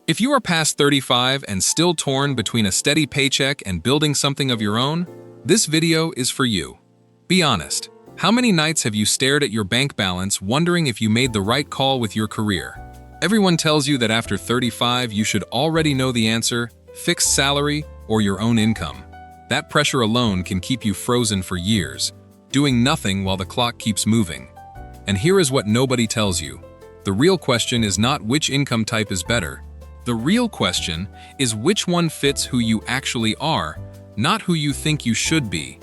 If you are past 35 and still torn between a steady paycheck and building something of your own, this video is for you. Be honest. How many nights have you stared at your bank balance wondering if you made the right call with your career? Everyone tells you that after 35 you should already know the answer, fixed salary, or your own income. That pressure alone can keep you frozen for years, doing nothing while the clock keeps moving. And here is what nobody tells you. The real question is not which income type is better. The real question is which one fits who you actually are, not who you think you should be.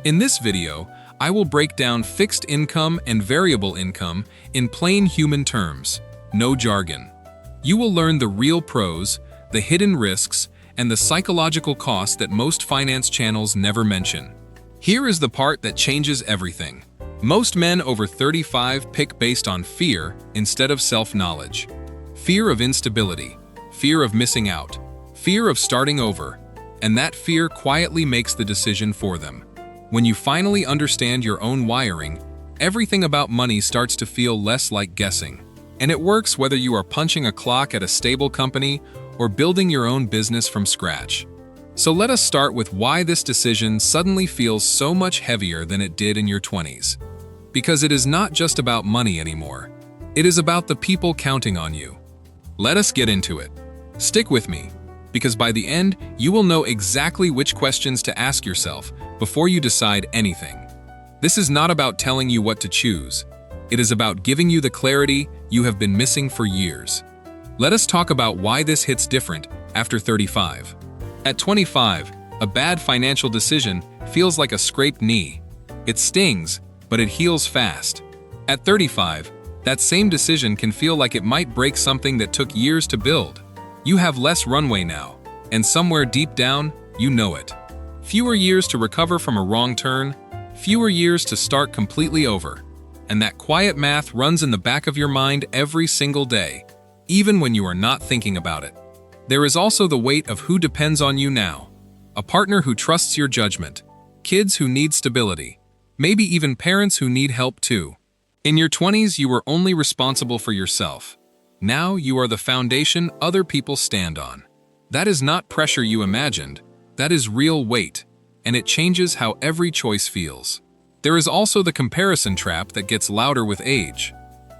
In this video, I will break down fixed income and variable income in plain human terms, no jargon. You will learn the real pros, the hidden risks, and the psychological costs that most finance channels never mention. Here is the part that changes everything. Most men over 35 pick based on fear instead of self-knowledge. Fear of instability, fear of missing out, fear of starting over, and that fear quietly makes the decision for them. When you finally understand your own wiring, everything about money starts to feel less like guessing. And it works whether you are punching a clock at a stable company or building your own business from scratch. So let us start with why this decision suddenly feels so much heavier than it did in your 20s. Because it is not just about money anymore. It is about the people counting on you. Let us get into it. Stick with me, because by the end, you will know exactly which questions to ask yourself before you decide anything. This is not about telling you what to choose. It is about giving you the clarity you have been missing for years. Let us talk about why this hits different after 35. At 25, a bad financial decision feels like a scraped knee. It stings, but it heals fast. At 35, that same decision can feel like it might break something that took years to build. You have less runway now, and somewhere deep down, you know it. Fewer years to recover from a wrong turn, fewer years to start completely over. And that quiet math runs in the back of your mind every single day, even when you are not thinking about it. There is also the weight of who depends on you now. A partner who trusts your judgment, kids who need stability, maybe even parents who need help too. In your 20s, you were only responsible for yourself. Now you are the foundation other people stand on. That is not pressure you imagined, that is real weight, and it changes how every choice feels. There is also the comparison trap that gets louder with age.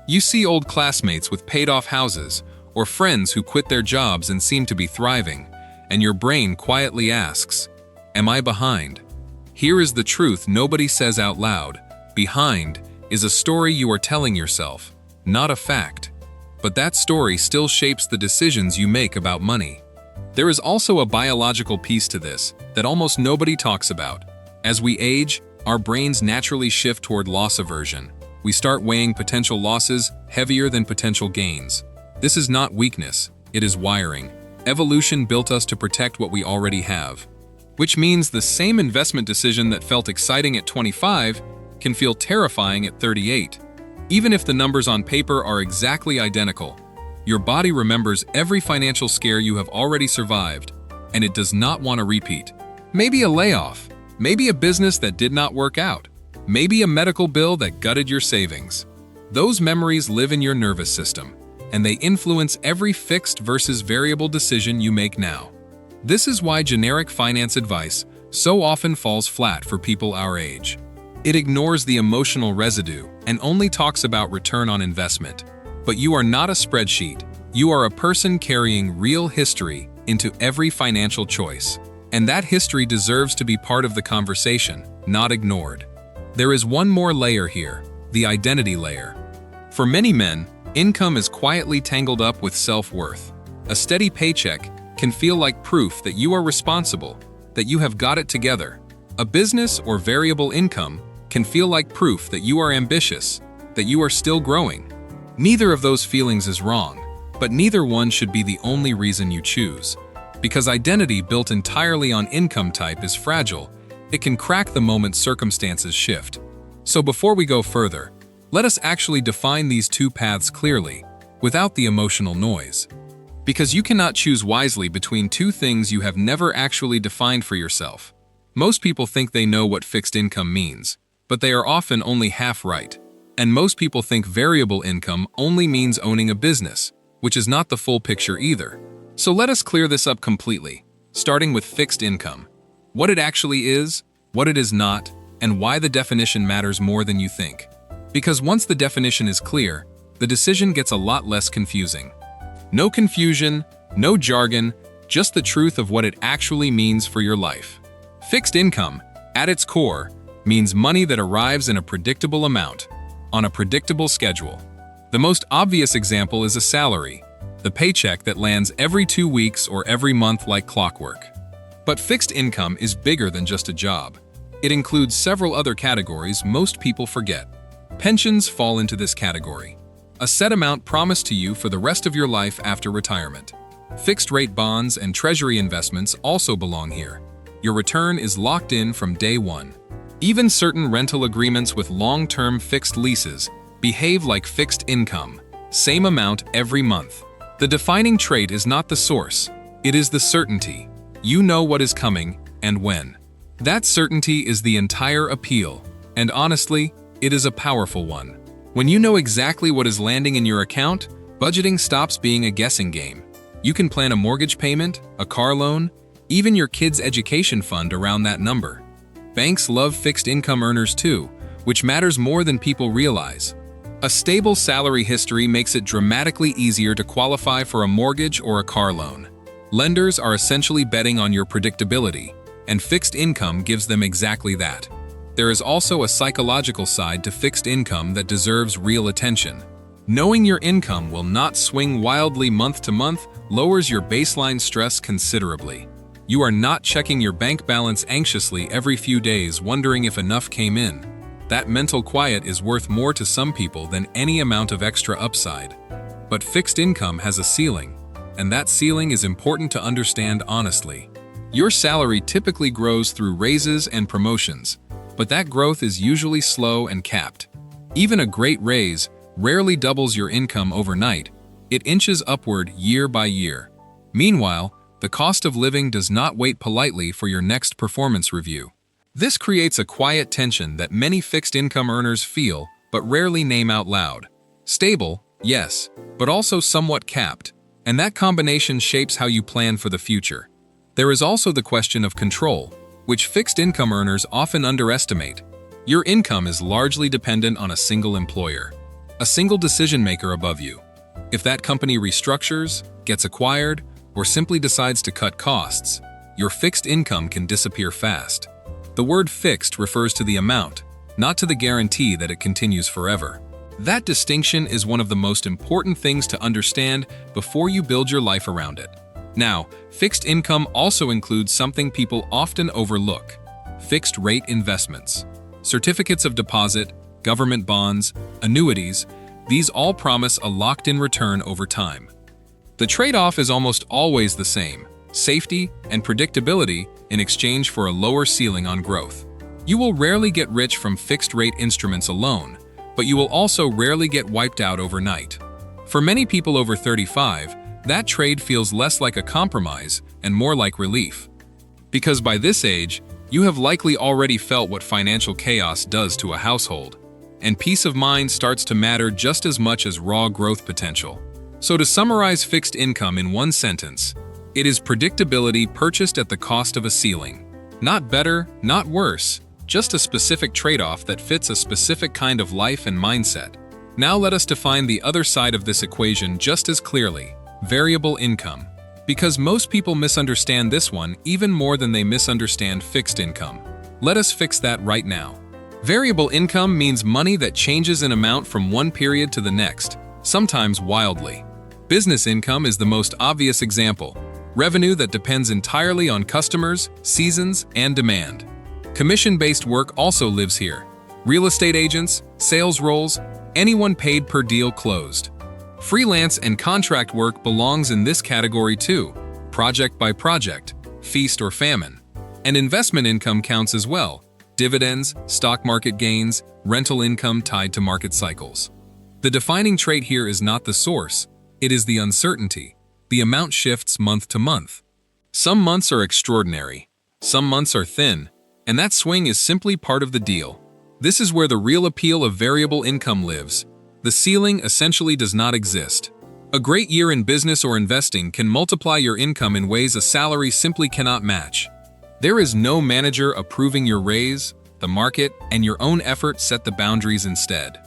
You see old classmates with paid-off houses, or friends who quit their jobs and seem to be thriving, and your brain quietly asks, "Am I behind?" Here is the truth nobody says out loud. Behind is a story you are telling yourself, not a fact. But that story still shapes the decisions you make about money. There is also a biological piece to this that almost nobody talks about. As we age, our brains naturally shift toward loss aversion. We start weighing potential losses heavier than potential gains. This is not weakness, it is wiring. Evolution built us to protect what we already have. Which means the same investment decision that felt exciting at 25 can feel terrifying at 38. Even if the numbers on paper are exactly identical, your body remembers every financial scare you have already survived, and it does not want to repeat. Maybe a layoff, maybe a business that did not work out, maybe a medical bill that gutted your savings. Those memories live in your nervous system, and they influence every fixed versus variable decision you make now. This is why generic finance advice so often falls flat for people our age. It ignores the emotional residue and only talks about return on investment. But you are not a spreadsheet. You are a person carrying real history into every financial choice. And that history deserves to be part of the conversation, not ignored. There is one more layer here, the identity layer. For many men, income is quietly tangled up with self-worth. A steady paycheck can feel like proof that you are responsible, that you have got it together. A business or variable income can feel like proof that you are ambitious, that you are still growing. Neither of those feelings is wrong, but neither one should be the only reason you choose. Because identity built entirely on income type is fragile, it can crack the moment circumstances shift. So before we go further, let us actually define these two paths clearly, without the emotional noise. Because you cannot choose wisely between two things you have never actually defined for yourself. Most people think they know what fixed income means, but they are often only half right. And most people think variable income only means owning a business, which is not the full picture either. So let us clear this up completely, starting with fixed income. What it actually is, what it is not, and why the definition matters more than you think. Because once the definition is clear, the decision gets a lot less confusing. No confusion, no jargon, just the truth of what it actually means for your life. Fixed income, at its core, means money that arrives in a predictable amount, on a predictable schedule. The most obvious example is a salary, the paycheck that lands every 2 weeks or every month like clockwork. But fixed income is bigger than just a job. It includes several other categories most people forget. Pensions fall into this category, a set amount promised to you for the rest of your life after retirement. Fixed-rate bonds and treasury investments also belong here. Your return is locked in from day one. Even certain rental agreements with long-term fixed leases behave like fixed income, same amount every month. The defining trait is not the source, it is the certainty. You know what is coming and when. That certainty is the entire appeal, and honestly, it is a powerful one. When you know exactly what is landing in your account, budgeting stops being a guessing game. You can plan a mortgage payment, a car loan, even your kid's education fund around that number. Banks love fixed income earners too, which matters more than people realize. A stable salary history makes it dramatically easier to qualify for a mortgage or a car loan. Lenders are essentially betting on your predictability, and fixed income gives them exactly that. There is also a psychological side to fixed income that deserves real attention. Knowing your income will not swing wildly month to month lowers your baseline stress considerably. You are not checking your bank balance anxiously every few days wondering if enough came in. That mental quiet is worth more to some people than any amount of extra upside. But fixed income has a ceiling, and that ceiling is important to understand honestly. Your salary typically grows through raises and promotions, but that growth is usually slow and capped. Even a great raise rarely doubles your income overnight. It inches upward year by year. Meanwhile, the cost of living does not wait politely for your next performance review. This creates a quiet tension that many fixed income earners feel but rarely name out loud. Stable, yes, but also somewhat capped, and that combination shapes how you plan for the future. There is also the question of control, which fixed income earners often underestimate. Your income is largely dependent on a single employer, a single decision maker above you. If that company restructures, gets acquired, or simply decides to cut costs, your fixed income can disappear fast. The word fixed refers to the amount, not to the guarantee that it continues forever. That distinction is one of the most important things to understand before you build your life around it. Now, fixed income also includes something people often overlook: fixed-rate investments. Certificates of deposit, government bonds, annuities, these all promise a locked-in return over time. The trade-off is almost always the same: safety and predictability in exchange for a lower ceiling on growth. You will rarely get rich from fixed-rate instruments alone, but you will also rarely get wiped out overnight. For many people over 35, that trade feels less like a compromise and more like relief. Because by this age, you have likely already felt what financial chaos does to a household, and peace of mind starts to matter just as much as raw growth potential. So to summarize fixed income in one sentence, it is predictability purchased at the cost of a ceiling. Not better, not worse, just a specific trade-off that fits a specific kind of life and mindset. Now let us define the other side of this equation just as clearly: variable income. Because most people misunderstand this one even more than they misunderstand fixed income. Let us fix that right now. Variable income means money that changes in amount from one period to the next, sometimes wildly. Business income is the most obvious example: revenue that depends entirely on customers, seasons, and demand. Commission-based work also lives here: real estate agents, sales roles, anyone paid per deal closed. Freelance and contract work belongs in this category too, project by project, feast or famine. And investment income counts as well: dividends, stock market gains, rental income tied to market cycles. The defining trait here is not the source, it is the uncertainty. The amount shifts month to month. Some months are extraordinary, some months are thin, and that swing is simply part of the deal. This is where the real appeal of variable income lives. The ceiling essentially does not exist. A great year in business or investing can multiply your income in ways a salary simply cannot match. There is no manager approving your raise, the market, and your own effort set the boundaries instead.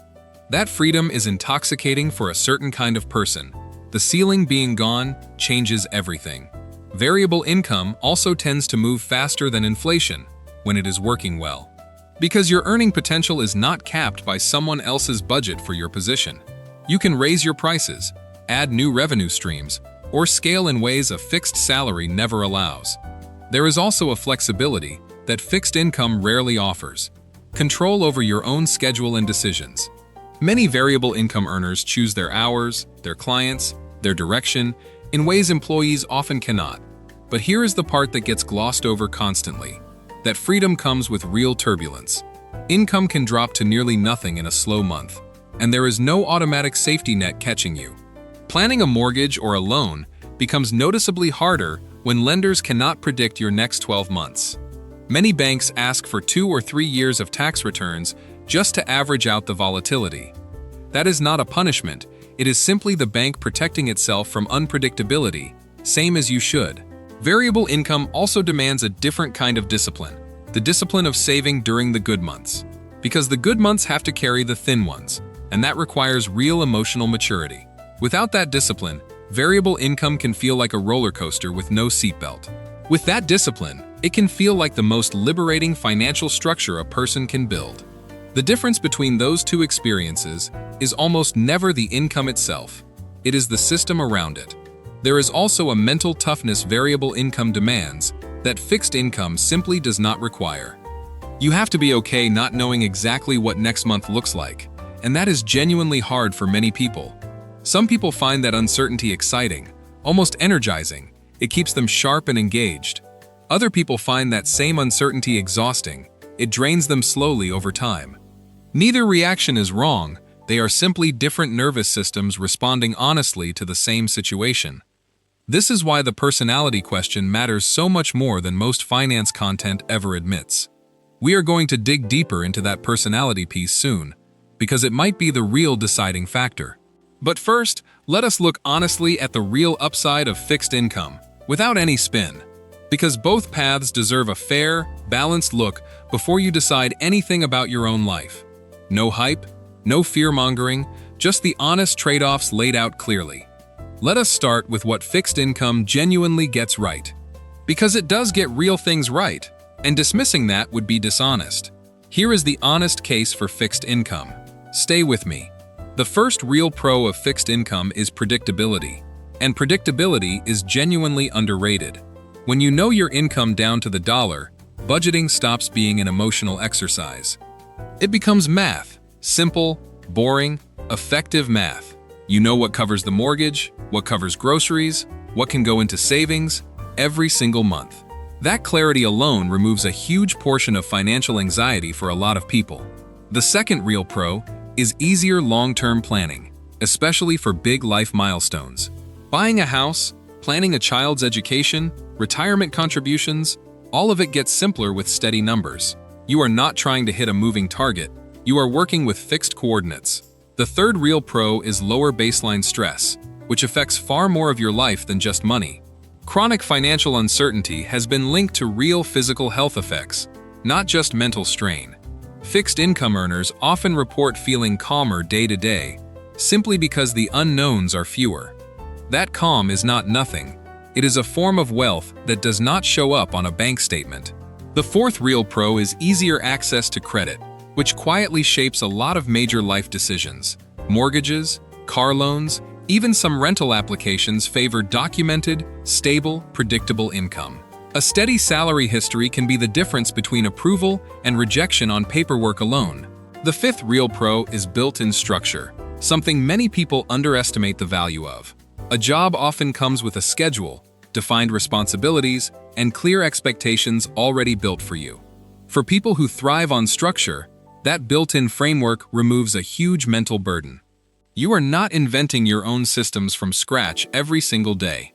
That freedom is intoxicating for a certain kind of person. The ceiling being gone changes everything. Variable income also tends to move faster than inflation when it is working well. Because your earning potential is not capped by someone else's budget for your position. You can raise your prices, add new revenue streams, or scale in ways a fixed salary never allows. There is also a flexibility that fixed income rarely offers. Control over your own schedule and decisions. Many variable income earners choose their hours, their clients, their direction, in ways employees often cannot. But here is the part that gets glossed over constantly. That freedom comes with real turbulence. Income can drop to nearly nothing in a slow month, and there is no automatic safety net catching you. Planning a mortgage or a loan becomes noticeably harder when lenders cannot predict your next 12 months. Many banks ask for 2 or 3 years of tax returns just to average out the volatility. That is not a punishment, it is simply the bank protecting itself from unpredictability, same as you should. Variable income also demands a different kind of discipline, the discipline of saving during the good months. Because the good months have to carry the thin ones, and that requires real emotional maturity. Without that discipline, variable income can feel like a roller coaster with no seatbelt. With that discipline, it can feel like the most liberating financial structure a person can build. The difference between those two experiences is almost never the income itself. It is the system around it. There is also a mental toughness variable income demands that fixed income simply does not require. You have to be okay not knowing exactly what next month looks like, and that is genuinely hard for many people. Some people find that uncertainty exciting, almost energizing. It keeps them sharp and engaged. Other people find that same uncertainty exhausting. It drains them slowly over time. Neither reaction is wrong. They are simply different nervous systems responding honestly to the same situation. This is why the personality question matters so much more than most finance content ever admits. We are going to dig deeper into that personality piece soon, because it might be the real deciding factor. But first, let us look honestly at the real upside of fixed income, without any spin. Because both paths deserve a fair, balanced look before you decide anything about your own life. No hype, no fear-mongering, just the honest trade-offs laid out clearly. Let us start with what fixed income genuinely gets right. Because it does get real things right, and dismissing that would be dishonest. Here is the honest case for fixed income. Stay with me. The first real pro of fixed income is predictability, and predictability is genuinely underrated. When you know your income down to the dollar, budgeting stops being an emotional exercise. It becomes math, simple, boring, effective math. You know what covers the mortgage, what covers groceries, what can go into savings, every single month. That clarity alone removes a huge portion of financial anxiety for a lot of people. The second real pro is easier long-term planning, especially for big life milestones. Buying a house, planning a child's education, retirement contributions, all of it gets simpler with steady numbers. You are not trying to hit a moving target, you are working with fixed coordinates. The third real pro is lower baseline stress, which affects far more of your life than just money. Chronic financial uncertainty has been linked to real physical health effects, not just mental strain. Fixed income earners often report feeling calmer day to day, simply because the unknowns are fewer. That calm is not nothing. It is a form of wealth that does not show up on a bank statement. The fourth real pro is easier access to credit, which quietly shapes a lot of major life decisions. Mortgages, car loans, even some rental applications favor documented, stable, predictable income. A steady salary history can be the difference between approval and rejection on paperwork alone. The fifth real pro is built-in structure, something many people underestimate the value of. A job often comes with a schedule, defined responsibilities, and clear expectations already built for you. For people who thrive on structure, that built-in framework removes a huge mental burden. You are not inventing your own systems from scratch every single day.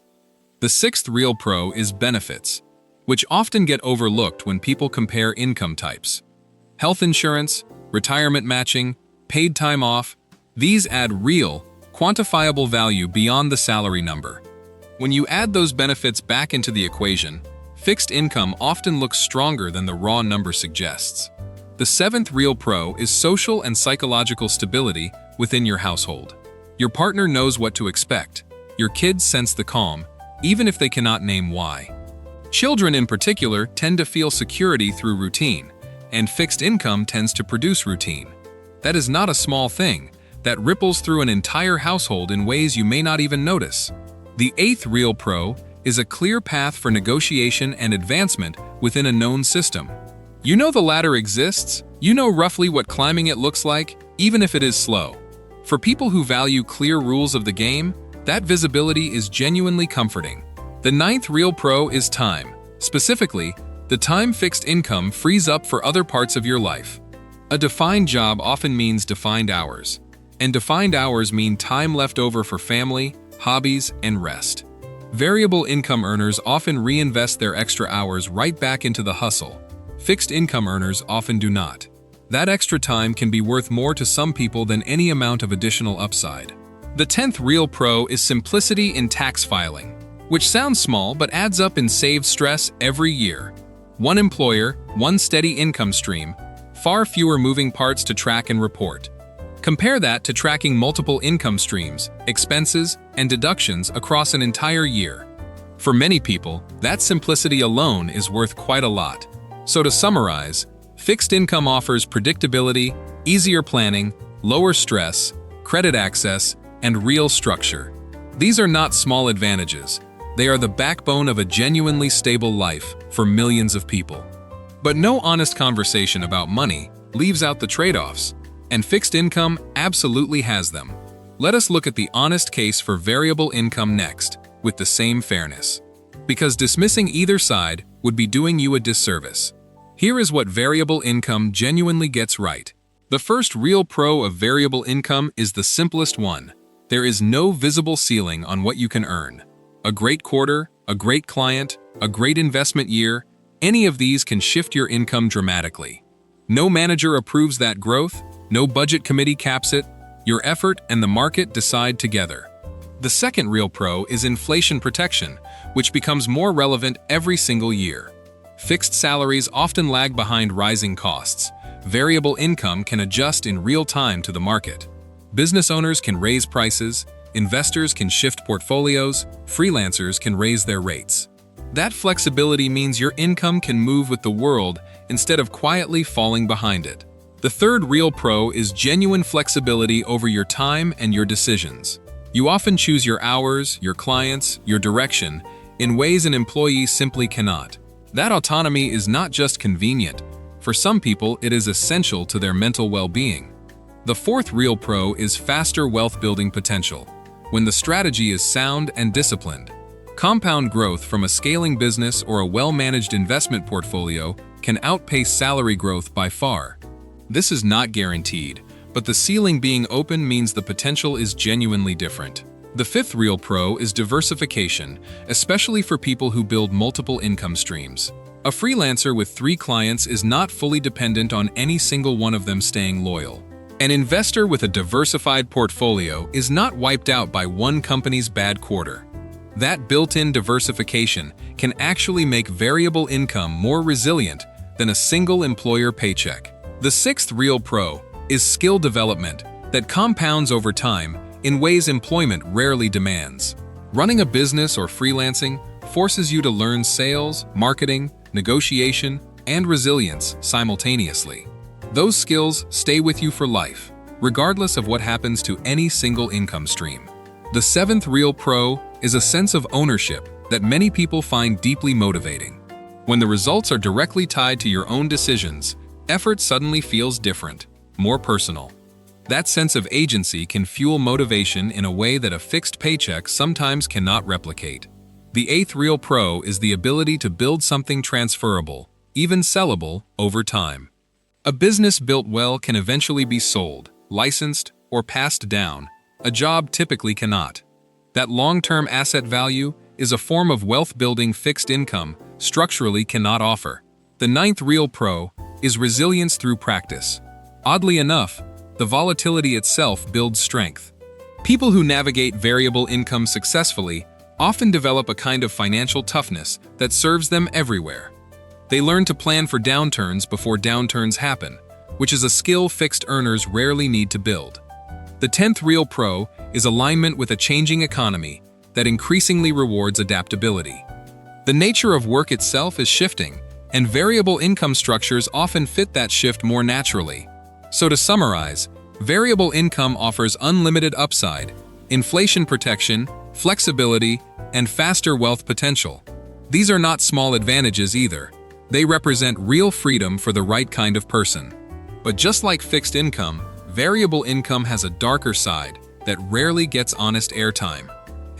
The sixth real pro is benefits, which often get overlooked when people compare income types. Health insurance, retirement matching, paid time off, these add real, quantifiable value beyond the salary number. When you add those benefits back into the equation, fixed income often looks stronger than the raw number suggests. The seventh real pro is social and psychological stability within your household. Your partner knows what to expect. Your kids sense the calm, even if they cannot name why. Children in particular tend to feel security through routine, and fixed income tends to produce routine. That is not a small thing that ripples through an entire household in ways you may not even notice. The eighth real pro is a clear path for negotiation and advancement within a known system. You know the ladder exists, you know roughly what climbing it looks like, even if it is slow. For people who value clear rules of the game, that visibility is genuinely comforting. The ninth real pro is time. Specifically, the time fixed income frees up for other parts of your life. A defined job often means defined hours, and defined hours mean time left over for family, hobbies, and rest. Variable income earners often reinvest their extra hours right back into the hustle. Fixed income earners often do not. That extra time can be worth more to some people than any amount of additional upside. The 10th real pro is simplicity in tax filing, which sounds small but adds up in saved stress every year. One employer, one steady income stream, far fewer moving parts to track and report. Compare that to tracking multiple income streams, expenses, and deductions across an entire year. For many people, that simplicity alone is worth quite a lot. So to summarize, fixed income offers predictability, easier planning, lower stress, credit access, and real structure. These are not small advantages. They are the backbone of a genuinely stable life for millions of people. But no honest conversation about money leaves out the trade-offs, and fixed income absolutely has them. Let us look at the honest case for variable income next, with the same fairness. Because dismissing either side would be doing you a disservice. Here is what variable income genuinely gets right. The first real pro of variable income is the simplest one. There is no visible ceiling on what you can earn. A great quarter, a great client, a great investment year, any of these can shift your income dramatically. No manager approves that growth, no budget committee caps it, your effort and the market decide together. The second real pro is inflation protection, which becomes more relevant every single year. Fixed salaries often lag behind rising costs. Variable income can adjust in real time to the market. Business owners can raise prices, investors can shift portfolios, freelancers can raise their rates. That flexibility means your income can move with the world instead of quietly falling behind it. The third real pro is genuine flexibility over your time and your decisions. You often choose your hours, your clients, your direction in ways an employee simply cannot. That autonomy is not just convenient. For some people, it is essential to their mental well-being. The fourth real pro is faster wealth-building potential. When the strategy is sound and disciplined, compound growth from a scaling business or a well-managed investment portfolio can outpace salary growth by far. This is not guaranteed, but the ceiling being open means the potential is genuinely different. The fifth real pro is diversification, especially for people who build multiple income streams. A freelancer with 3 clients is not fully dependent on any single one of them staying loyal. An investor with a diversified portfolio is not wiped out by one company's bad quarter. That built-in diversification can actually make variable income more resilient than a single employer paycheck. The sixth real pro is skill development that compounds over time in ways employment rarely demands. Running a business or freelancing forces you to learn sales, marketing, negotiation, and resilience simultaneously. Those skills stay with you for life, regardless of what happens to any single income stream. The seventh real pro is a sense of ownership that many people find deeply motivating. When the results are directly tied to your own decisions, effort suddenly feels different, more personal. That sense of agency can fuel motivation in a way that a fixed paycheck sometimes cannot replicate. The eighth real pro is the ability to build something transferable, even sellable, over time. A business built well can eventually be sold, licensed, or passed down. A job typically cannot. That long-term asset value is a form of wealth-building fixed income structurally cannot offer. The ninth real pro is resilience through practice. Oddly enough, the volatility itself builds strength. People who navigate variable income successfully often develop a kind of financial toughness that serves them everywhere. They learn to plan for downturns before downturns happen, which is a skill fixed earners rarely need to build. The 10th real pro is alignment with a changing economy that increasingly rewards adaptability. The nature of work itself is shifting, and variable income structures often fit that shift more naturally. So to summarize, variable income offers unlimited upside, inflation protection, flexibility, and faster wealth potential. These are not small advantages either. They represent real freedom for the right kind of person. But just like fixed income, variable income has a darker side that rarely gets honest airtime.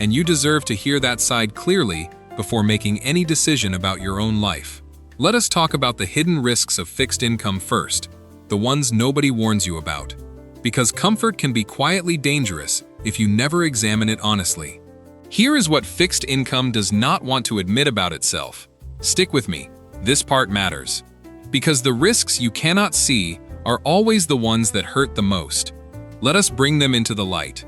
And you deserve to hear that side clearly before making any decision about your own life. Let us talk about the hidden risks of fixed income first, the ones nobody warns you about. Because comfort can be quietly dangerous if you never examine it honestly. Here is what fixed income does not want to admit about itself. Stick with me, this part matters. Because the risks you cannot see are always the ones that hurt the most. Let us bring them into the light.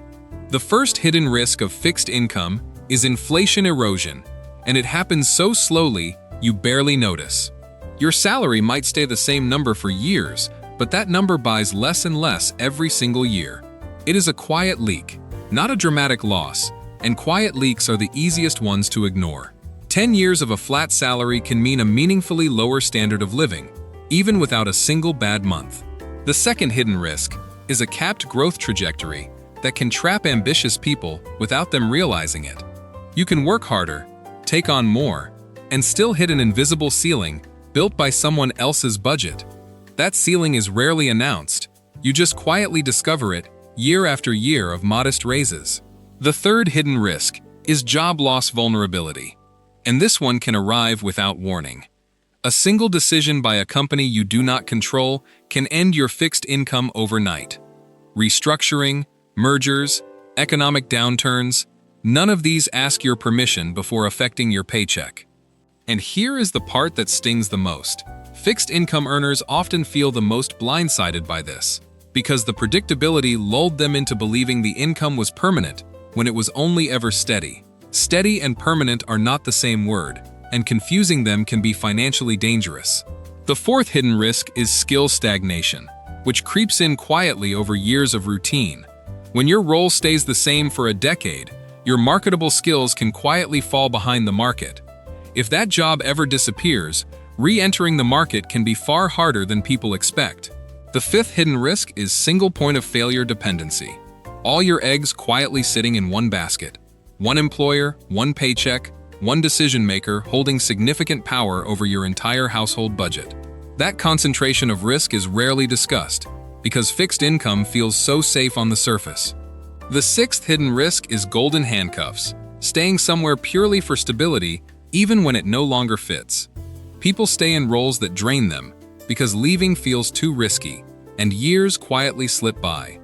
The first hidden risk of fixed income is inflation erosion, and it happens so slowly you barely notice. Your salary might stay the same number for years, but that number buys less and less every single year. It is a quiet leak, not a dramatic loss, and quiet leaks are the easiest ones to ignore. 10 years of a flat salary can mean a meaningfully lower standard of living, even without a single bad month. The second hidden risk is a capped growth trajectory that can trap ambitious people without them realizing it. You can work harder, take on more, and still hit an invisible ceiling built by someone else's budget. That ceiling is rarely announced. You just quietly discover it year after year of modest raises. The third hidden risk is job loss vulnerability, and this one can arrive without warning. A single decision by a company you do not control can end your fixed income overnight. Restructuring, mergers, economic downturns, none of these ask your permission before affecting your paycheck. And here is the part that stings the most. Fixed income earners often feel the most blindsided by this, because the predictability lulled them into believing the income was permanent when it was only ever steady. Steady and permanent are not the same word, and confusing them can be financially dangerous. The fourth hidden risk is skill stagnation, which creeps in quietly over years of routine. When your role stays the same for a decade, your marketable skills can quietly fall behind the market. If that job ever disappears, re-entering the market can be far harder than people expect. The fifth hidden risk is single point of failure dependency. All your eggs quietly sitting in one basket. One employer, one paycheck, one decision maker holding significant power over your entire household budget. That concentration of risk is rarely discussed, because fixed income feels so safe on the surface. The sixth hidden risk is golden handcuffs, staying somewhere purely for stability even when it no longer fits. People stay in roles that drain them because leaving feels too risky, and years quietly slip by.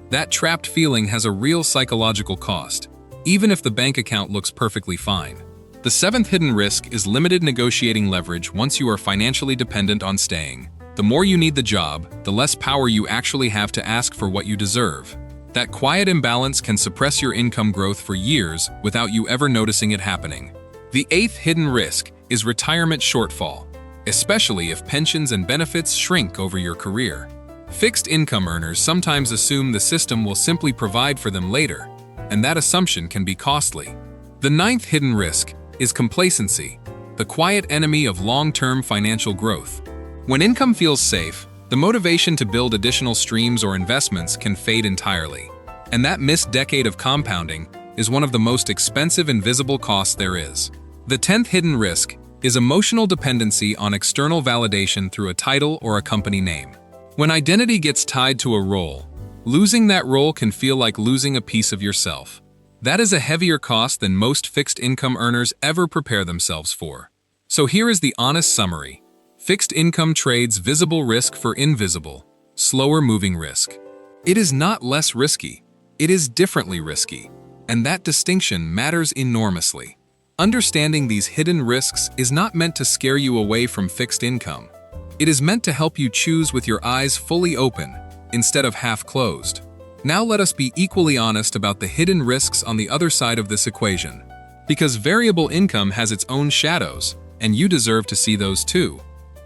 That trapped feeling has a real psychological cost, even if the bank account looks perfectly fine. The seventh hidden risk is limited negotiating leverage once you are financially dependent on staying. The more you need the job, the less power you actually have to ask for what you deserve. That quiet imbalance can suppress your income growth for years without you ever noticing it happening. The eighth hidden risk is retirement shortfall, especially if pensions and benefits shrink over your career. Fixed income earners sometimes assume the system will simply provide for them later, and that assumption can be costly. The ninth hidden risk is complacency, the quiet enemy of long-term financial growth. When income feels safe, the motivation to build additional streams or investments can fade entirely. And that missed decade of compounding is one of the most expensive invisible costs there is. The 10th hidden risk is emotional dependency on external validation through a title or a company name. When identity gets tied to a role, losing that role can feel like losing a piece of yourself. That is a heavier cost than most fixed income earners ever prepare themselves for. So here is the honest summary. Fixed income trades visible risk for invisible, slower moving risk. It is not less risky, it is differently risky, and that distinction matters enormously. Understanding these hidden risks is not meant to scare you away from fixed income. It is meant to help you choose with your eyes fully open, instead of half closed. Now let us be equally honest about the hidden risks on the other side of this equation. Because variable income has its own shadows, and you deserve to see those too.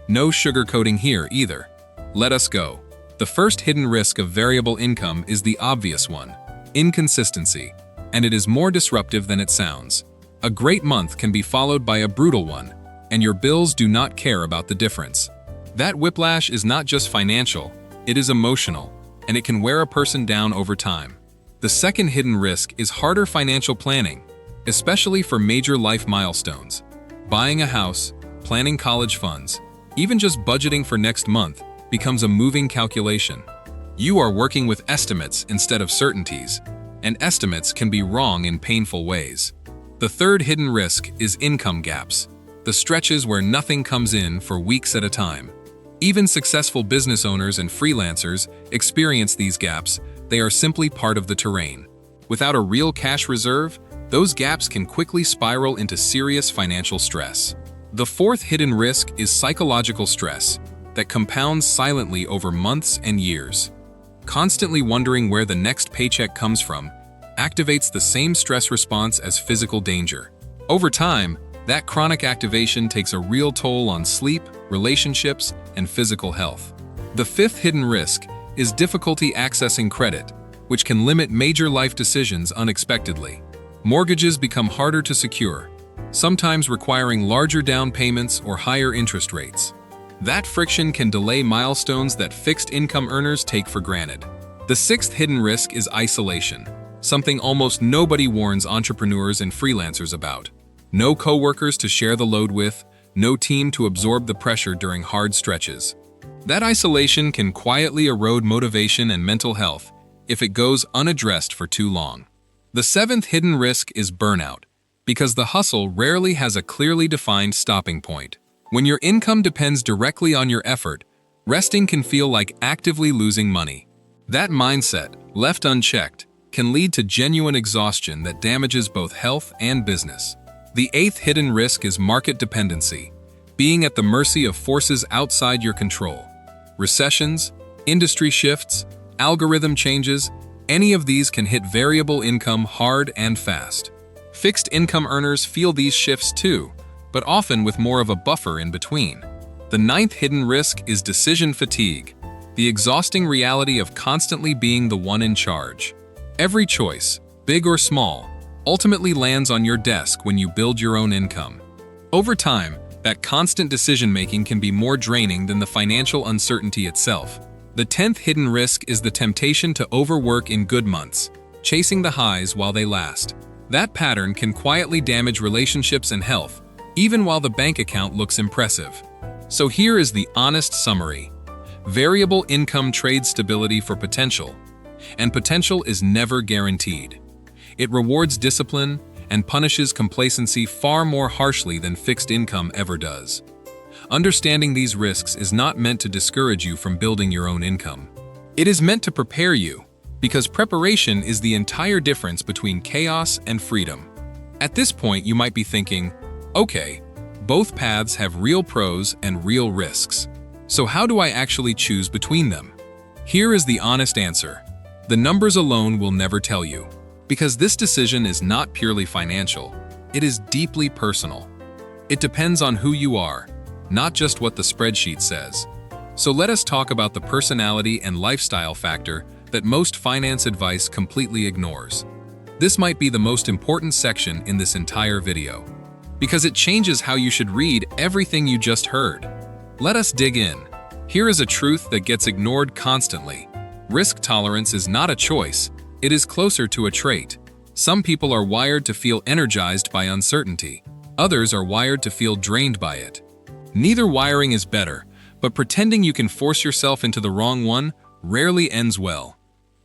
No sugarcoating here either. Let us go. The first hidden risk of variable income is the obvious one: inconsistency, and it is more disruptive than it sounds. A great month can be followed by a brutal one, and your bills do not care about the difference. That whiplash is not just financial, it is emotional, and it can wear a person down over time. The second hidden risk is harder financial planning, especially for major life milestones. Buying a house, planning college funds, even just budgeting for next month becomes a moving calculation. You are working with estimates instead of certainties, and estimates can be wrong in painful ways. The third hidden risk is income gaps, the stretches where nothing comes in for weeks at a time. Even successful business owners and freelancers experience these gaps. They are simply part of the terrain. Without a real cash reserve, those gaps can quickly spiral into serious financial stress. The fourth hidden risk is psychological stress that compounds silently over months and years. Constantly wondering where the next paycheck comes from activates the same stress response as physical danger. Over time, that chronic activation takes a real toll on sleep, relationships, and physical health. The fifth hidden risk is difficulty accessing credit, which can limit major life decisions unexpectedly. Mortgages become harder to secure, sometimes requiring larger down payments or higher interest rates. That friction can delay milestones that fixed income earners take for granted. The sixth hidden risk is isolation, something almost nobody warns entrepreneurs and freelancers about. No coworkers to share the load with, no team to absorb the pressure during hard stretches. That isolation can quietly erode motivation and mental health if it goes unaddressed for too long. The seventh hidden risk is burnout, because the hustle rarely has a clearly defined stopping point. When your income depends directly on your effort, resting can feel like actively losing money. That mindset, left unchecked, can lead to genuine exhaustion that damages both health and business. The eighth hidden risk is market dependency, being at the mercy of forces outside your control. Recessions, industry shifts, algorithm changes, any of these can hit variable income hard and fast. Fixed income earners feel these shifts too, but often with more of a buffer in between. The ninth hidden risk is decision fatigue, the exhausting reality of constantly being the one in charge. Every choice, big or small, ultimately lands on your desk when you build your own income. Over time, that constant decision-making can be more draining than the financial uncertainty itself. The 10th hidden risk is the temptation to overwork in good months, chasing the highs while they last. That pattern can quietly damage relationships and health, even while the bank account looks impressive. So here is the honest summary. Variable income trades stability for potential, and potential is never guaranteed. It rewards discipline and punishes complacency far more harshly than fixed income ever does. Understanding these risks is not meant to discourage you from building your own income. It is meant to prepare you, because preparation is the entire difference between chaos and freedom. At this point, you might be thinking, okay, both paths have real pros and real risks. So how do I actually choose between them? Here is the honest answer. The numbers alone will never tell you, because this decision is not purely financial, it is deeply personal. It depends on who you are, not just what the spreadsheet says. So let us talk about the personality and lifestyle factor that most finance advice completely ignores. This might be the most important section in this entire video, because it changes how you should read everything you just heard. Let us dig in. Here is a truth that gets ignored constantly. Risk tolerance is not a choice, it is closer to a trait. Some people are wired to feel energized by uncertainty. Others are wired to feel drained by it. Neither wiring is better, but pretending you can force yourself into the wrong one rarely ends well.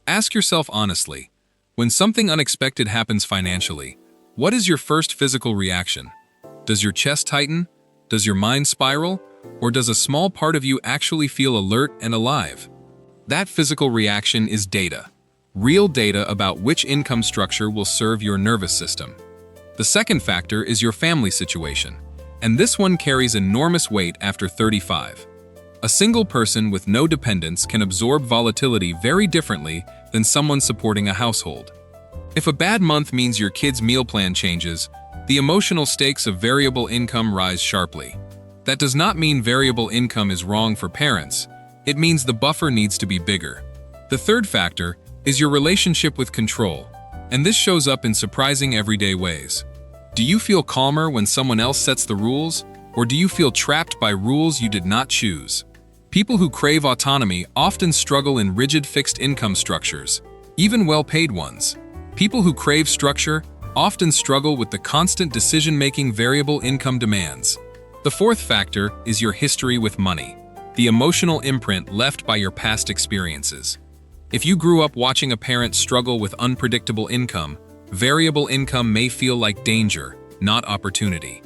Ask yourself honestly, when something unexpected happens financially, what is your first physical reaction? Does your chest tighten? Does your mind spiral? Or does a small part of you actually feel alert and alive? That physical reaction is data. Real data about which income structure will serve your nervous system. The second factor is your family situation, and this one carries enormous weight after 35. A single person with no dependents can absorb volatility very differently than someone supporting a household. If a bad month means your kid's meal plan changes, the emotional stakes of variable income rise sharply. That does not mean variable income is wrong for parents. It means the buffer needs to be bigger. The third factor is your relationship with control, and this shows up in surprising everyday ways. Do you feel calmer when someone else sets the rules, or do you feel trapped by rules you did not choose? People who crave autonomy often struggle in rigid fixed income structures, even well-paid ones. People who crave structure often struggle with the constant decision-making variable income demands. The fourth factor is your history with money, the emotional imprint left by your past experiences. If you grew up watching a parent struggle with unpredictable income, variable income may feel like danger, not opportunity.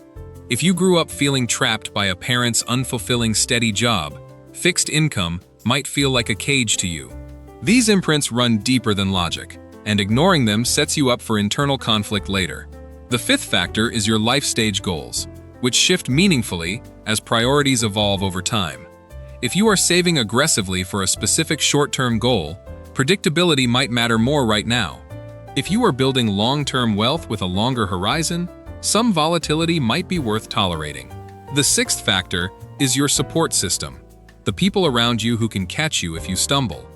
If you grew up feeling trapped by a parent's unfulfilling steady job, fixed income might feel like a cage to you. These imprints run deeper than logic, and ignoring them sets you up for internal conflict later. The fifth factor is your life stage goals, which shift meaningfully as priorities evolve over time. If you are saving aggressively for a specific short-term goal, predictability might matter more right now. If you are building long-term wealth with a longer horizon, some volatility might be worth tolerating. The sixth factor is your support system, the people around you who can catch you if you stumble.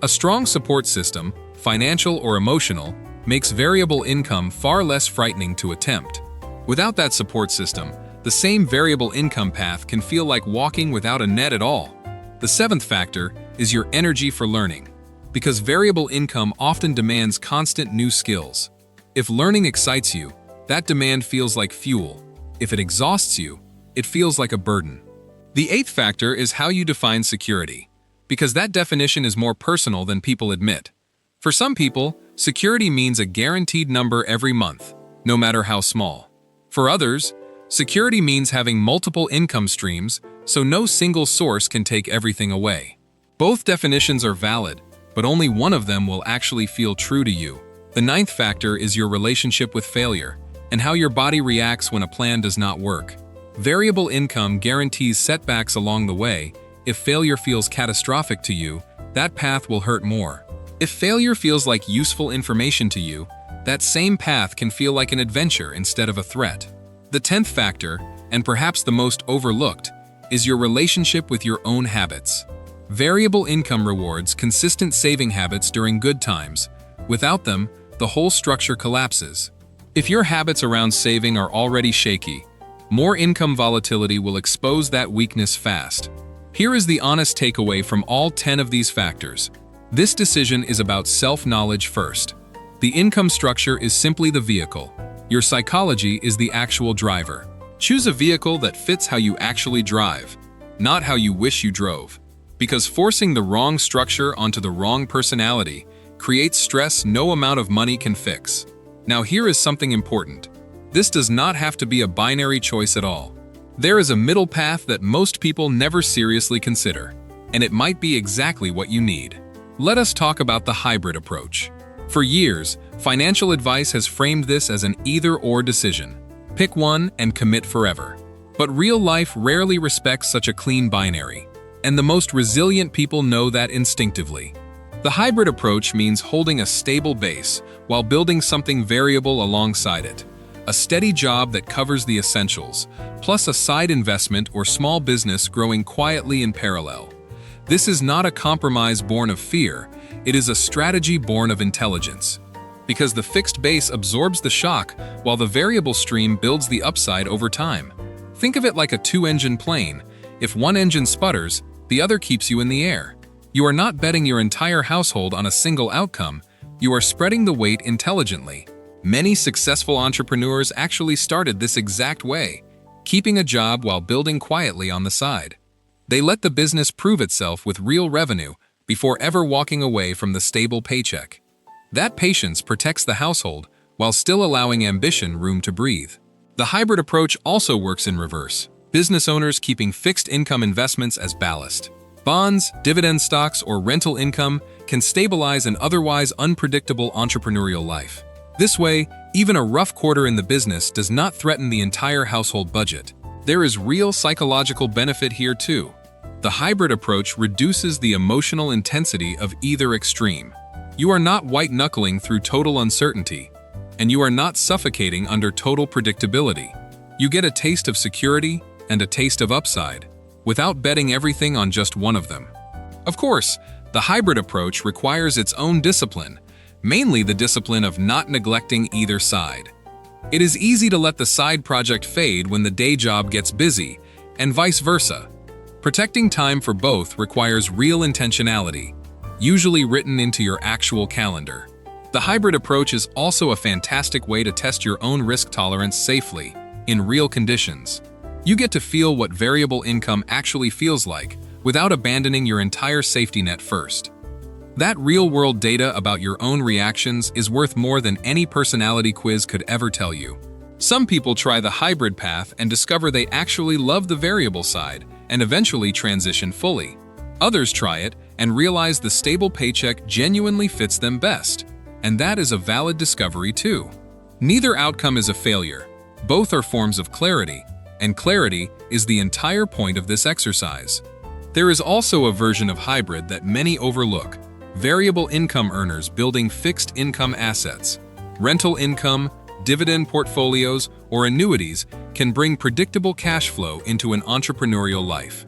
A strong support system, financial or emotional, makes variable income far less frightening to attempt. Without that support system, the same variable income path can feel like walking without a net at all. The seventh factor is your energy for learning, because variable income often demands constant new skills. If learning excites you, that demand feels like fuel. If it exhausts you, it feels like a burden. The eighth factor is how you define security, because that definition is more personal than people admit. For some people, security means a guaranteed number every month, no matter how small. For others, security means having multiple income streams, so no single source can take everything away. Both definitions are valid, but only one of them will actually feel true to you. The ninth factor is your relationship with failure, and how your body reacts when a plan does not work. Variable income guarantees setbacks along the way. If failure feels catastrophic to you, that path will hurt more. If failure feels like useful information to you, that same path can feel like an adventure instead of a threat. The 10th factor, and perhaps the most overlooked, is your relationship with your own habits. Variable income rewards consistent saving habits during good times. Without them, the whole structure collapses. If your habits around saving are already shaky, more income volatility will expose that weakness fast. Here is the honest takeaway from all 10 of these factors. This decision is about self-knowledge first. The income structure is simply the vehicle. Your psychology is the actual driver. Choose a vehicle that fits how you actually drive, not how you wish you drove. Because forcing the wrong structure onto the wrong personality creates stress no amount of money can fix. Now here is something important. This does not have to be a binary choice at all. There is a middle path that most people never seriously consider, and it might be exactly what you need. Let us talk about the hybrid approach. For years, financial advice has framed this as an either-or decision. Pick one and commit forever. But real life rarely respects such a clean binary, and the most resilient people know that instinctively. The hybrid approach means holding a stable base while building something variable alongside it. A steady job that covers the essentials, plus a side investment or small business growing quietly in parallel. This is not a compromise born of fear, it is a strategy born of intelligence. Because the fixed base absorbs the shock while the variable stream builds the upside over time. Think of it like a two-engine plane. If one engine sputters, the other keeps you in the air. You are not betting your entire household on a single outcome, you are spreading the weight intelligently. Many successful entrepreneurs actually started this exact way, keeping a job while building quietly on the side. They let the business prove itself with real revenue before ever walking away from the stable paycheck. That patience protects the household while still allowing ambition room to breathe. The hybrid approach also works in reverse. Business owners keeping fixed income investments as ballast. Bonds, dividend stocks, or rental income can stabilize an otherwise unpredictable entrepreneurial life. This way, even a rough quarter in the business does not threaten the entire household budget. There is real psychological benefit here too. The hybrid approach reduces the emotional intensity of either extreme. You are not white-knuckling through total uncertainty, and you are not suffocating under total predictability. You get a taste of security and a taste of upside, without betting everything on just one of them. Of course, the hybrid approach requires its own discipline, mainly the discipline of not neglecting either side. It is easy to let the side project fade when the day job gets busy, and vice versa. Protecting time for both requires real intentionality, usually written into your actual calendar. The hybrid approach is also a fantastic way to test your own risk tolerance safely, in real conditions. You get to feel what variable income actually feels like without abandoning your entire safety net first. That real-world data about your own reactions is worth more than any personality quiz could ever tell you. Some people try the hybrid path and discover they actually love the variable side and eventually transition fully. Others try it and realize the stable paycheck genuinely fits them best. And that is a valid discovery too. Neither outcome is a failure. Both are forms of clarity, and clarity is the entire point of this exercise. There is also a version of hybrid that many overlook: variable income earners building fixed income assets. Rental income, dividend portfolios, or annuities can bring predictable cash flow into an entrepreneurial life.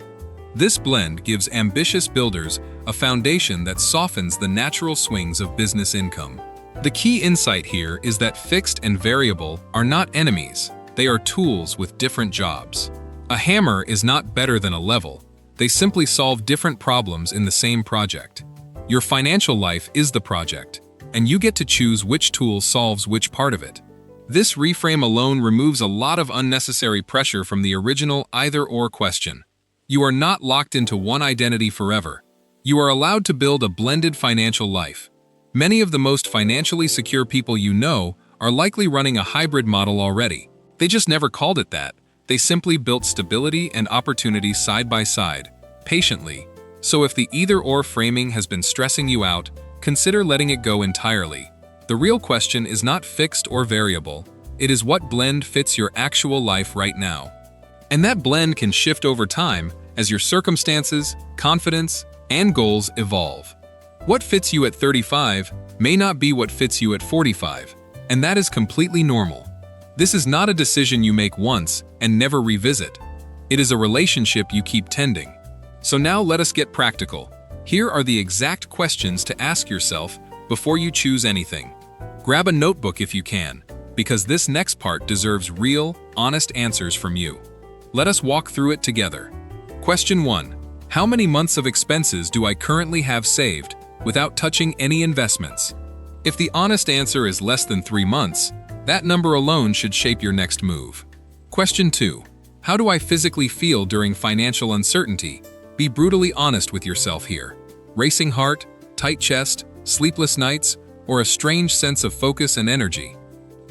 This blend gives ambitious builders a foundation that softens the natural swings of business income. The key insight here is that fixed and variable are not enemies. They are tools with different jobs. A hammer is not better than a level. They simply solve different problems in the same project. Your financial life is the project, and you get to choose which tool solves which part of it. This reframe alone removes a lot of unnecessary pressure from the original either-or question. You are not locked into one identity forever. You are allowed to build a blended financial life. Many of the most financially secure people you know are likely running a hybrid model already. They just never called it that. They simply built stability and opportunity side by side, patiently. So if the either-or framing has been stressing you out, consider letting it go entirely. The real question is not fixed or variable. It is what blend fits your actual life right now. And that blend can shift over time as your circumstances, confidence, and goals evolve. What fits you at 35 may not be what fits you at 45, and that is completely normal. This is not a decision you make once and never revisit. It is a relationship you keep tending. So now let us get practical. Here are the exact questions to ask yourself before you choose anything. Grab a notebook if you can, because this next part deserves real, honest answers from you. Let us walk through it together. Question 1. How many months of expenses do I currently have saved without touching any investments? If the honest answer is less than 3 months, that number alone should shape your next move. Question 2. How do I physically feel during financial uncertainty? Be brutally honest with yourself here. Racing heart, tight chest, sleepless nights, or a strange sense of focus and energy?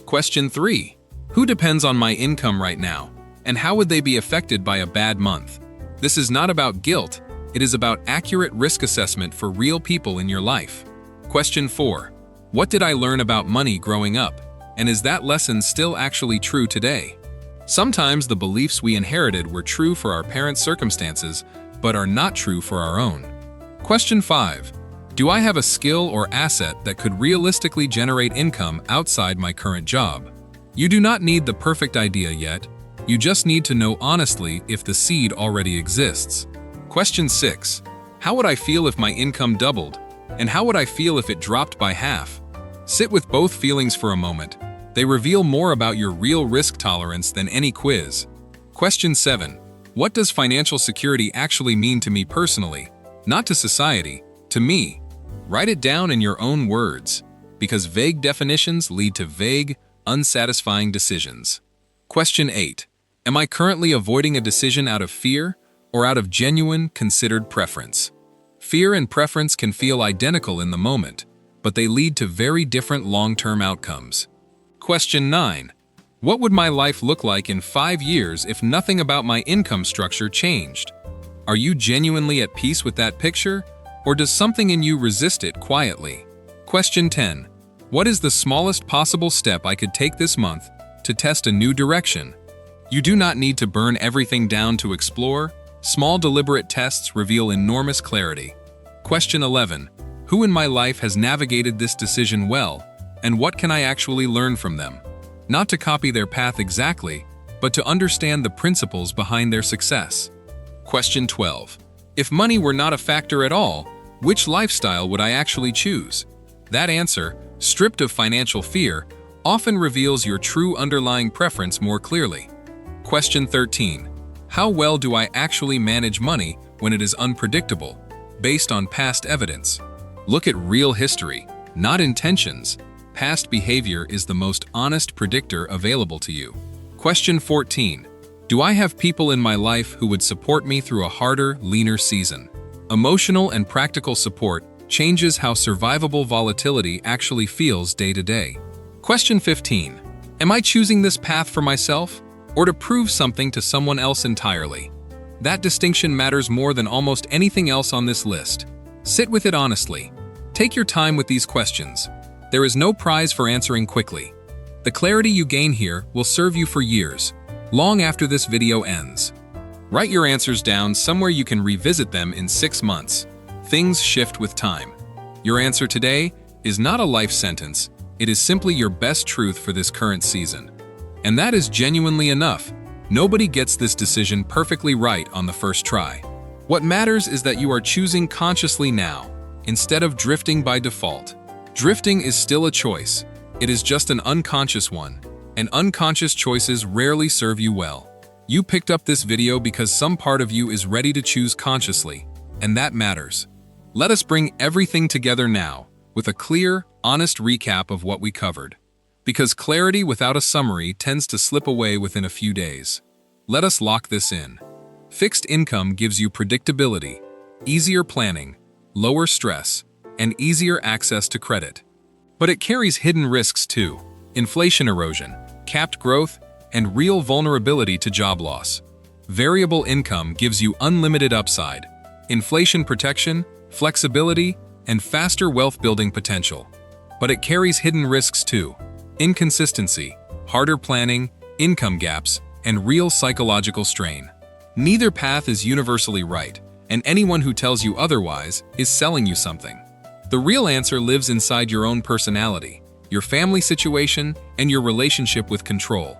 Question 3. Who depends on my income right now, and how would they be affected by a bad month? This is not about guilt, it is about accurate risk assessment for real people in your life. Question 4. What did I learn about money growing up, and is that lesson still actually true today? Sometimes the beliefs we inherited were true for our parents' circumstances, but are not true for our own. Question 5. Do I have a skill or asset that could realistically generate income outside my current job? You do not need the perfect idea yet. You just need to know honestly if the seed already exists. Question 6. How would I feel if my income doubled? And how would I feel if it dropped by half? Sit with both feelings for a moment. They reveal more about your real risk tolerance than any quiz. Question 7. What does financial security actually mean to me personally? Not to society, to me. Write it down in your own words, because vague definitions lead to vague, unsatisfying decisions. Question 8. Am I currently avoiding a decision out of fear or out of genuine, considered preference? Fear and preference can feel identical in the moment, but they lead to very different long-term outcomes. Question 9. What would my life look like in 5 years if nothing about my income structure changed? Are you genuinely at peace with that picture, or does something in you resist it quietly? Question 10. What is the smallest possible step I could take this month to test a new direction? You do not need to burn everything down to explore. Small deliberate tests reveal enormous clarity. Question 11. Who in my life has navigated this decision well, and what can I actually learn from them? Not to copy their path exactly, but to understand the principles behind their success. Question 12. If money were not a factor at all, which lifestyle would I actually choose? That answer, stripped of financial fear, often reveals your true underlying preference more clearly. Question 13. How well do I actually manage money when it is unpredictable, based on past evidence? Look at real history, not intentions. Past behavior is the most honest predictor available to you. Question 14. Do I have people in my life who would support me through a harder, leaner season? Emotional and practical support changes how survivable volatility actually feels day to day. Question 15. Am I choosing this path for myself, or to prove something to someone else entirely? That distinction matters more than almost anything else on this list. Sit with it honestly. Take your time with these questions. There is no prize for answering quickly. The clarity you gain here will serve you for years, long after this video ends. Write your answers down somewhere you can revisit them in 6 months. Things shift with time. Your answer today is not a life sentence. It is simply your best truth for this current season. And that is genuinely enough. Nobody gets this decision perfectly right on the first try. What matters is that you are choosing consciously now, instead of drifting by default. Drifting is still a choice. It is just an unconscious one, and unconscious choices rarely serve you well. You picked up this video because some part of you is ready to choose consciously, and that matters. Let us bring everything together now, with a clear, honest recap of what we covered. Because clarity without a summary tends to slip away within a few days. Let us lock this in. Fixed income gives you predictability, easier planning, lower stress, and easier access to credit. But it carries hidden risks too: inflation erosion, capped growth, and real vulnerability to job loss. Variable income gives you unlimited upside, inflation protection, flexibility, and faster wealth-building potential. But it carries hidden risks too: inconsistency, harder planning, income gaps, and real psychological strain. Neither path is universally right, and anyone who tells you otherwise is selling you something. The real answer lives inside your own personality, your family situation, and your relationship with control.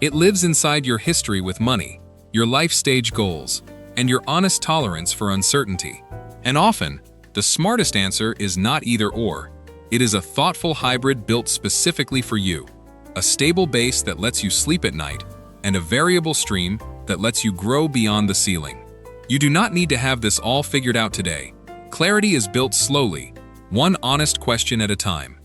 It lives inside your history with money, your life stage goals, and your honest tolerance for uncertainty. And often, the smartest answer is not either-or. It is a thoughtful hybrid built specifically for you. A stable base that lets you sleep at night, and a variable stream that lets you grow beyond the ceiling. You do not need to have this all figured out today. Clarity is built slowly, one honest question at a time.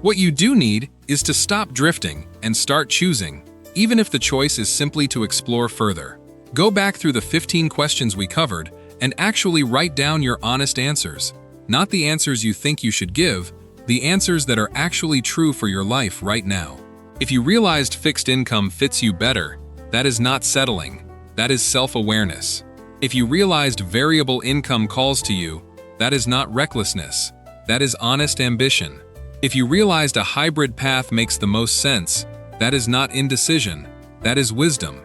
What you do need is to stop drifting and start choosing, even if the choice is simply to explore further. Go back through the 15 questions we covered and actually write down your honest answers. Not the answers you think you should give, the answers that are actually true for your life right now. If you realized fixed income fits you better, that is not settling, that is self-awareness. If you realized variable income calls to you, that is not recklessness, that is honest ambition. If you realized a hybrid path makes the most sense, that is not indecision, that is wisdom.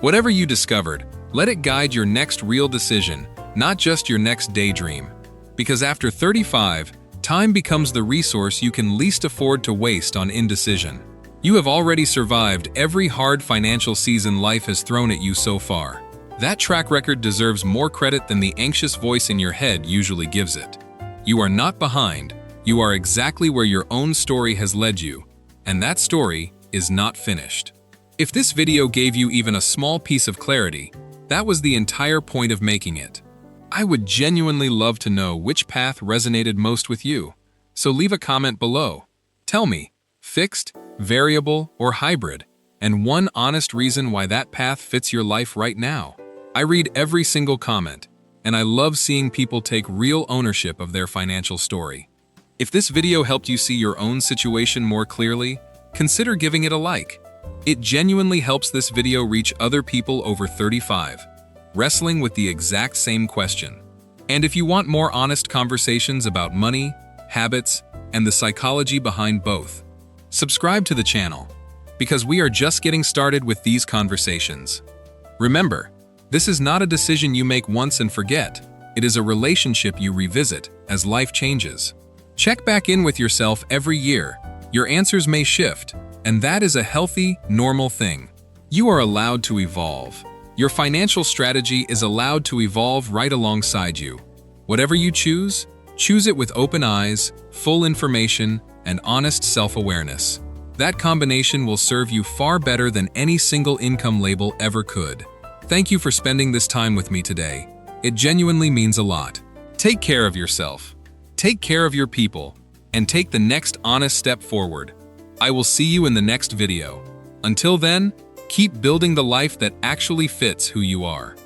Whatever you discovered, let it guide your next real decision, not just your next daydream. Because after 35, time becomes the resource you can least afford to waste on indecision. You have already survived every hard financial season life has thrown at you so far. That track record deserves more credit than the anxious voice in your head usually gives it. You are not behind, you are exactly where your own story has led you, and that story is not finished. If this video gave you even a small piece of clarity, that was the entire point of making it. I would genuinely love to know which path resonated most with you, so leave a comment below. Tell me, fixed, variable, or hybrid, and one honest reason why that path fits your life right now. I read every single comment, and I love seeing people take real ownership of their financial story. If this video helped you see your own situation more clearly, consider giving it a like. It genuinely helps this video reach other people over 35, wrestling with the exact same question. And if you want more honest conversations about money, habits, and the psychology behind both, subscribe to the channel, because we are just getting started with these conversations. Remember, this is not a decision you make once and forget. It is a relationship you revisit as life changes. Check back in with yourself every year. Your answers may shift, and that is a healthy, normal thing. You are allowed to evolve. Your financial strategy is allowed to evolve right alongside you. Whatever you choose it with open eyes, full information, and honest self-awareness. That combination will serve you far better than any single income label ever could. Thank you for spending this time with me today. It genuinely means a lot. Take care of yourself. Take care of your people, and take the next honest step forward. I will see you in the next video. Until then, keep building the life that actually fits who you are.